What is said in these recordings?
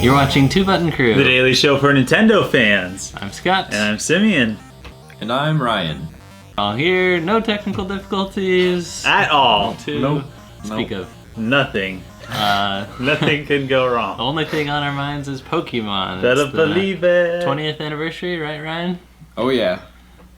You're watching Two Button Crew. The daily show for Nintendo fans. I'm Scott. And I'm Simeon. And I'm Ryan. All here, no technical difficulties. At all. To speak of. Nothing. Nothing can go wrong. The only thing on our minds is Pokemon. Better believe it. 20th anniversary, right, Ryan? Oh, yeah.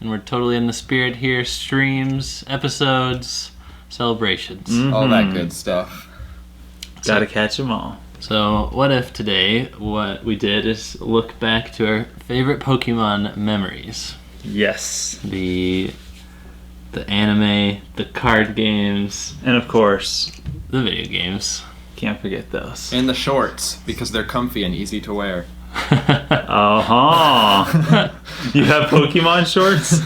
And we're totally in the spirit here. Streams, episodes, celebrations. All that good stuff. Gotta catch them all. So, what if today what we did is look back to our favorite Pokemon memories? Yes. The anime, the card games, and of course, the video games. Can't forget those. And the shorts, because they're comfy and easy to wear. Uh-huh. You have Pokemon shorts?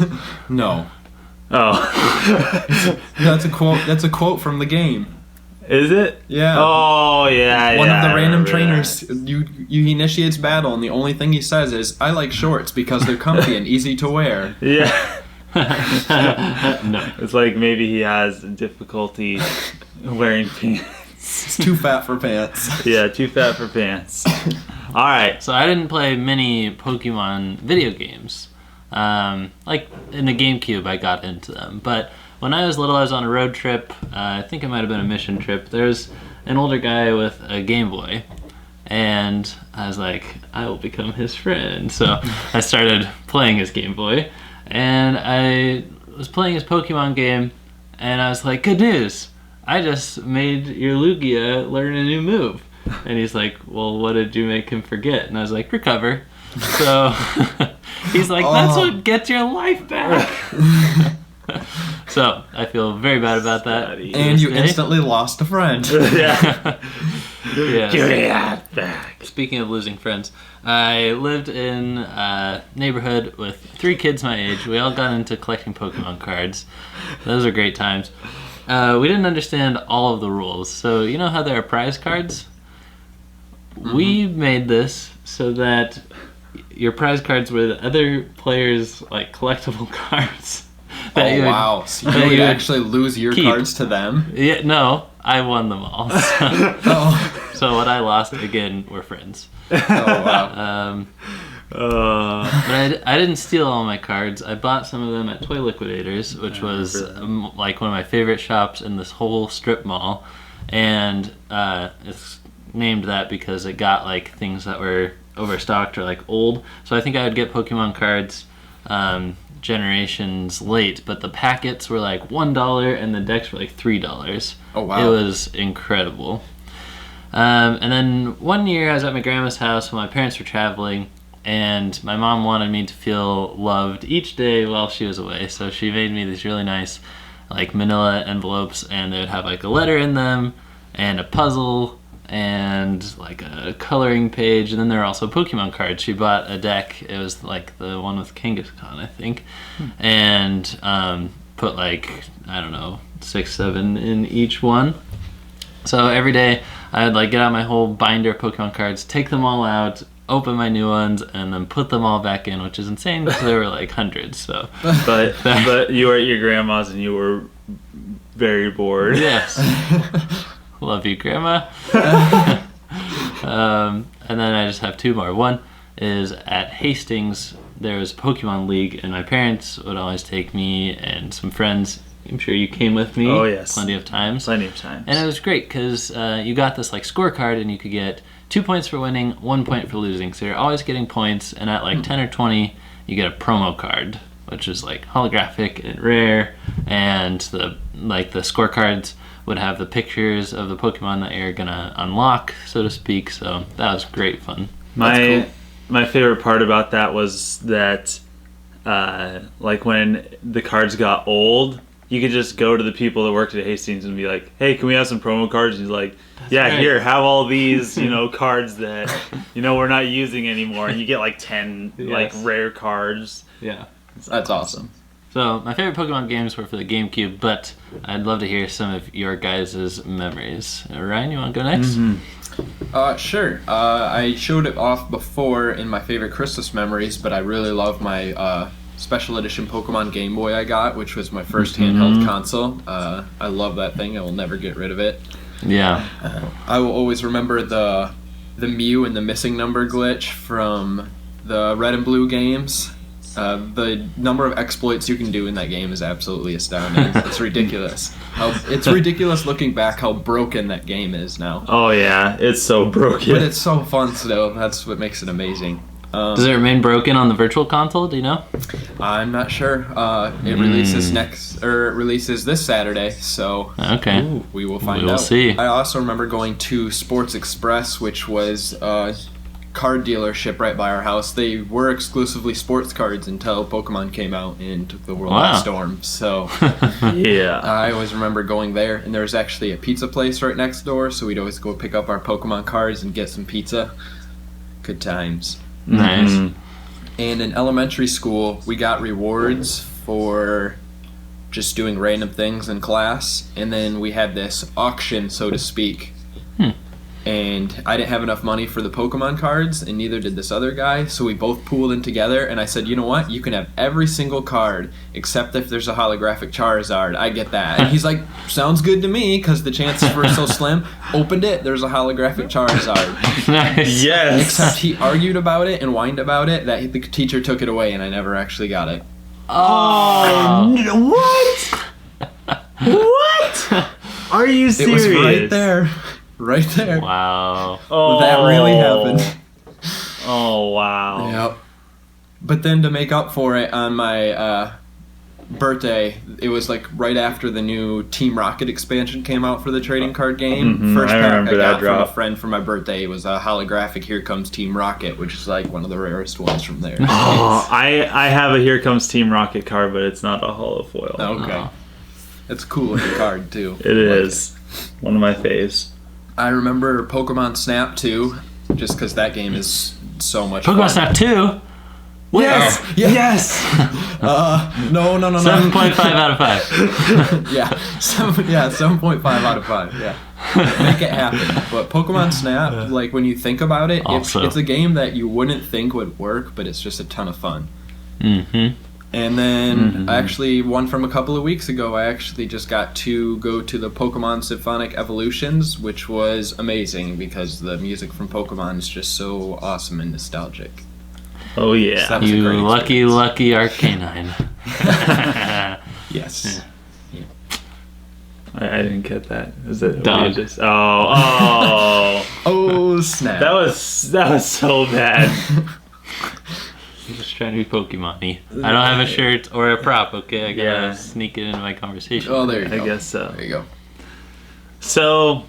No. Oh. That's a quote from the game. Is it? Yeah. Oh, yeah, One of the random that. trainers, he initiates battle, and the only thing he says is, "I like shorts because they're comfy and easy to wear." Yeah. No. It's like maybe he has difficulty wearing pants. It's too fat for pants. Yeah, too fat for pants. All right. So I didn't play many Pokemon video games. Like in the GameCube, I got into them. But when I was little, I was on a road trip. I think it might have been a mission trip. There was an older guy with a Game Boy. And I was like, I will become his friend. So I started playing his Game Boy. And I was playing his Pokemon game. And I was like, good news. I just made your Lugia learn a new move. And he's like, well, what did you make him forget? And I was like, recover. So he's like, that's what gets your life back. So I feel very bad about that. And you instantly lost a friend. Yeah. Yeah. Give me that back. Speaking of losing friends, I lived in a neighborhood with 3 kids my age. We all got into collecting Pokemon cards. Those are great times. We didn't understand all of the rules. So you know how there are prize cards? Mm-hmm. We made this so that your prize cards were the other players' like collectible cards. Wow! So you would actually lose your cards to them? Yeah, no, I won them all. So what I lost again were friends. Oh wow! But I didn't steal all my cards. I bought some of them at Toy Liquidators, which was like one of my favorite shops in this whole strip mall, and it's named that because it got like things that were overstocked or like old. So I think I would get Pokemon cards generations late, but the packets were like $1 and the decks were like $3. Oh wow! It was incredible. And then one year I was at my grandma's house when my parents were traveling, and my mom wanted me to feel loved each day while she was away. So she made me these really nice like manila envelopes, and they would have like a letter in them and a puzzle and like a coloring page, and then there were also Pokemon cards. She bought a deck. It was like the one with Kangaskhan, I think, and put like, I don't know, 6, 7 in each one. So every day I would like get out my whole binder of Pokemon cards, take them all out, open my new ones, and then put them all back in, which is insane because there were like hundreds. So, but you were at your grandma's and you were very bored. Yes. Love you, Grandma. And then I just have 2 more. One is at Hastings, there was Pokemon League, and my parents would always take me and some friends. I'm sure you came with me. Oh, yes. Plenty of times. Plenty of times. And it was great because you got this like scorecard, and you could get 2 points for winning, 1 point for losing. So you're always getting points, and at like 10 or 20, you get a promo card, which is like holographic and rare, and the scorecards would have the pictures of the Pokemon that you're gonna unlock, so to speak. So that was great fun. My favorite part about that was that like when the cards got old, you could just go to the people that worked at Hastings and be like, hey, can we have some promo cards? And he's like, yeah, right. Here, have all these, cards that, we're not using anymore. And you get like 10 like rare cards. Yeah. That's awesome. So my favorite Pokemon games were for the GameCube, but I'd love to hear some of your guys' memories. Ryan, you want to go next? Mm-hmm. Sure. I showed it off before in my favorite Christmas memories, but I really love my special edition Pokemon Game Boy I got, which was my first handheld console. I love that thing. I will never get rid of it. Yeah. I will always remember the the Mew and the missing number glitch from the Red and Blue games. The number of exploits you can do in that game is absolutely astounding. It's ridiculous. It's ridiculous looking back how broken that game is now. Oh yeah, it's so broken. But it's so fun still. That's what makes it amazing. Does it remain broken on the virtual console? Do you know? I'm not sure. It releases this Saturday, so Okay. we will find out. We will see. I also remember going to Sports Express, which was a card dealership right by our house. They were exclusively sports cards until Pokemon came out and took the world by storm. So Yeah. I always remember going there, and there was actually a pizza place right next door, so we'd always go pick up our Pokemon cards and get some pizza. Good times. Nice. And in elementary school, we got rewards for just doing random things in class, and then we had this auction, so to speak. And I didn't have enough money for the Pokemon cards, and neither did this other guy, so we both pooled in together, and I said, you know what, you can have every single card, except if there's a holographic Charizard. I get that. And he's like, sounds good to me, because the chances were so slim. Opened it, there's a holographic Charizard. Nice. Yes. Except he argued about it and whined about it, that the teacher took it away, and I never actually got it. Oh, what? What? Are you serious? It was right there. Right there. Wow. Oh, That really happened. Oh wow. Yep. But then to make up for it, on my birthday, it was like right after the new Team Rocket expansion came out for the trading card game. First I pack remember I that got drop. from a friend for my birthday was a holographic Here Comes Team Rocket, which is like one of the rarest ones from there. Oh, I have a Here Comes Team Rocket card, but it's not a holo foil. Okay. Oh. It's a cool looking card too. It is one of my faves. I remember Pokemon Snap too, just because that game is so much fun. Pokemon Snap 2? Yes. Oh, yeah. Yes. No. 7.5 out of 5. Yeah, 7.5 out of 5. Yeah, make it happen. But Pokemon Snap, like when you think about it, Also. it's a game that you wouldn't think would work, but it's just a ton of fun. Mm-hmm. And then actually, one from a couple of weeks ago, I actually just got to go to the Pokemon Symphonic Evolutions, which was amazing because the music from Pokemon is just so awesome and nostalgic. Oh So yeah. that was a You great lucky experience. Arcanine. Yes. I didn't get that. Is it? Dog. Just, oh. Oh snap! That was so bad. I'm just trying to be Pokemon-y. I don't have a shirt or a prop, okay? I gotta Yeah. sneak it into my conversation. Oh, there you go. I guess so. There you go. So,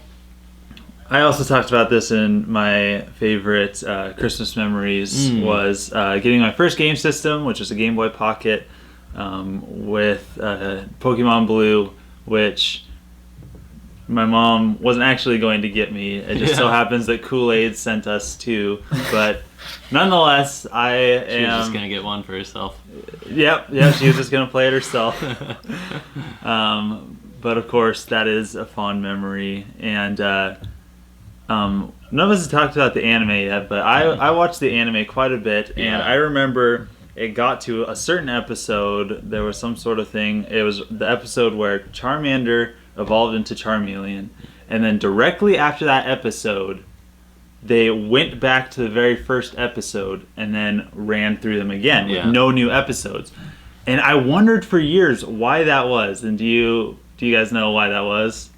I also talked about this in my favorite Christmas memories was getting my first game system, which is a Game Boy Pocket with Pokemon Blue, which my mom wasn't actually going to get me. It just so happens that Kool-Aid sent us two, but nonetheless, She was just am. gonna get one for herself. Yep, she was just gonna play it herself. But of course, that is a fond memory, and none of us have talked about the anime yet, but I watched the anime quite a bit, and I remember it got to a certain episode. There was some sort of thing. It was the episode where Charmander evolved into Charmeleon, and then directly after that episode, they went back to the very first episode and then ran through them again with no new episodes. And I wondered for years why that was. And do you guys know why that was?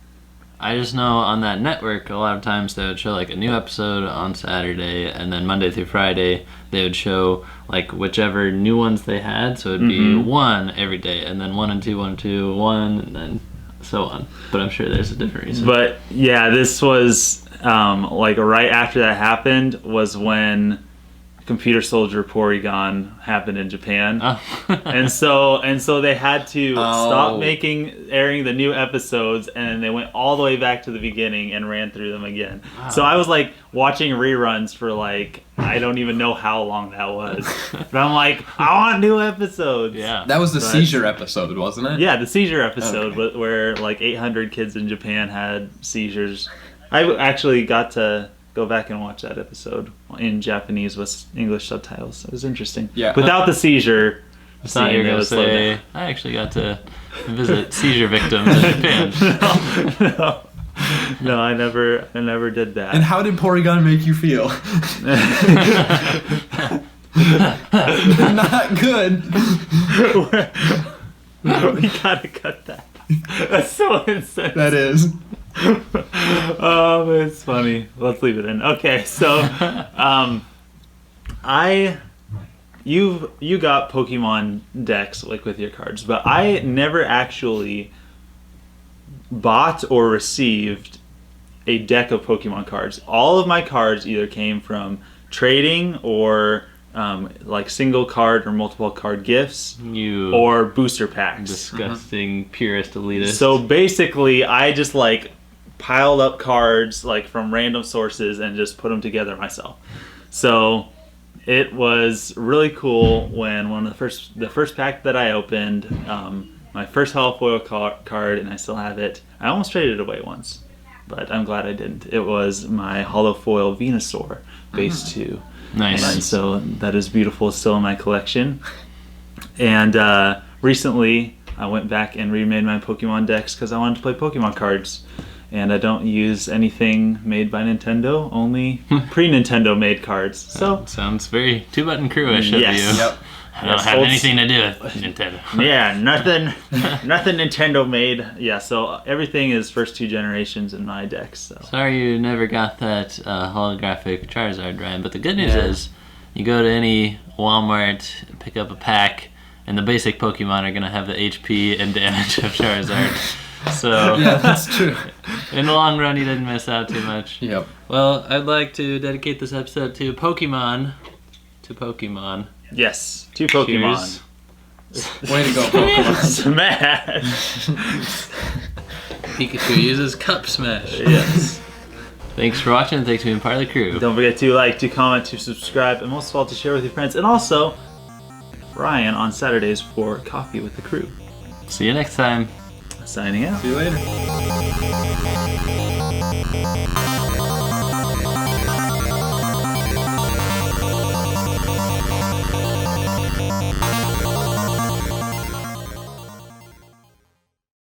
I just know on that network, a lot of times they would show like a new episode on Saturday, and then Monday through Friday they would show like whichever new ones they had. So it'd be one every day, and then 1 and 2, 1 and 2, 1, and then so on. But I'm sure there's a different reason. But yeah, this was like right after that happened was when Computer Soldier Porygon happened in Japan. and so they had to stop airing the new episodes, and then they went all the way back to the beginning and ran through them again. So I was like watching reruns for like I don't even know how long that was. But I'm like, I want new episodes. Yeah. That was the seizure episode, wasn't it? Yeah, the seizure episode where like 800 kids in Japan had seizures. I actually got to go back and watch that episode in Japanese with English subtitles. It was interesting. Yeah. Without the seizure. I thought you were scene, it going to was slowed say, down. I actually got to visit seizure victims in Japan. No. No, I never did that. And how did Porygon make you feel? Not good. We gotta cut that. That's so insane. That is. Oh, it's funny. Let's leave it in. Okay, so you got Pokemon decks like with your cards, but I never actually bought or received a deck of Pokemon cards. All of my cards either came from trading or like single card or multiple card gifts or booster packs. Disgusting purist elitist. So basically, I just like piled up cards like from random sources and just put them together myself. So it was really cool when one of the first pack that I opened, my first hollow foil card, and I still have it. I almost traded it away once, but I'm glad I didn't. It was my hollow foil Venusaur base 2. Nice. And so that is beautiful. It's still in my collection. And recently, I went back and remade my Pokemon decks because I wanted to play Pokemon cards. And I don't use anything made by Nintendo, only pre-Nintendo made cards. So sounds very two-button crew-ish of you. Yep. I don't have anything to do with Nintendo. Yeah, nothing Nintendo made. Yeah, so everything is first 2 generations in my decks. So. Sorry you never got that holographic Charizard, Ryan. But the good news is, you go to any Walmart, pick up a pack, and the basic Pokemon are going to have the HP and damage of Charizard. So Yeah, that's true. in the long run, you didn't miss out too much. Yep. Well, I'd like to dedicate this episode to Pokemon. Yes, 2 Pokemon. Cheers. Way to go, Pokemon. Smash! Pikachu uses Cup Smash. Yes. Thanks for watching. Thanks for being part of the crew. Don't forget to like, to comment, to subscribe, and most of all to share with your friends. And also, Ryan on Saturdays for Coffee with the Crew. See you next time. Signing out. See you later.